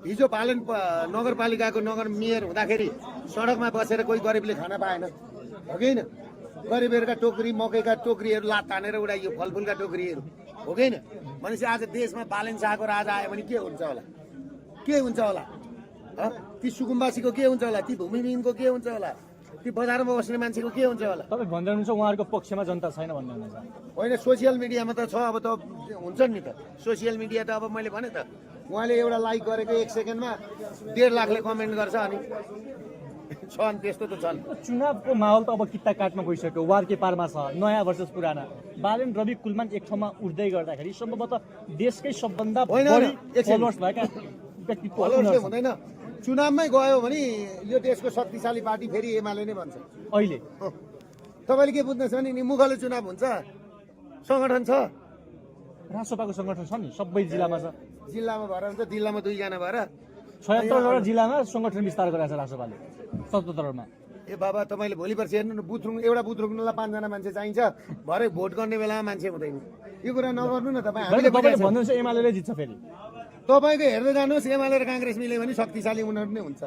हिजो नगरपालिकाको नगर मेयर हुँदाखेरि सडकमा बसेर कोही गरिबले खाना पाएन हो कि होइन? गरिबहरूका टोकरी मकैका टोकरीहरू लात तानेर उडाइयो, फलफुलका टोकरीहरू हो कि होइन? भनेपछि आज देशमा बालेन शाहको राजा आयो भने के हुन्छ होला? के हुन्छ होला? ती सुकुम्बासीको के हुन्छ होला? ती भूमिहीनको के हुन्छ होला? ती बजारमा बस्ने मान्छेको के हुन्छ होला? तपाईँ भन्दै हुनुहुन्छ उहाँहरूको पक्षमा जनता छैन भन्दै हुनुहुन्छ। होइन, सोसियल मिडियामा त छ, अब त हुन्छ नि त। सोसियल मिडिया त अब मैले भने त उहाँले एउटा लाइक गरेको 1 सेकेन्डमा 1.5 लाखले कमेन्ट गर्छ अनि छन्, त्यस्तो त छन्। चुनावको माहौल त अब किता काटमा गइसक्यो, वार के पारमा छ, नयाँ वर्सेस पुराना। बालेन रवि कुलमान एक ठाउँमा उठ्दै गर्दाखेरि सम्भवतः देशकै सबभन्दा बढी फलोअर्स भएका व्यक्तित्व हुँदैन। चुनावमै गयो भने यो देशको शक्तिशाली पार्टी फेरि एमाले नै भन्छ अहिले। तपाईँले के बुझ्दैछ भने नि मुखले चुनाव हुन्छ, सङ्गठन छ, रासोपाको सङ्गठन छ नि, सबै जिल्लामा छ। जिल्लामा भएर हुन्छ, जिल्लामा 2 जना भएर 76वटा जिल्लामा सङ्गठन विस्तार गरेको छ रासोपाले 77मा। ए बाबा, तपाईँले भोलि पर्सि हेर्नु न, एउटा बुथ रोक्नलाई 5 जना मान्छे चाहिन्छ, भरे भोट गर्ने बेलामा मान्छे हुँदैन। यो कुरा नगर्नु न तपाईँ। भन्नुहुन्छ एमाले जित्छ फेरि। तपाईँको हेर्दै जानुहोस्, एमाले र काङ्ग्रेस मिल्यो भने शक्तिशाली उनीहरू नै हुन्छ।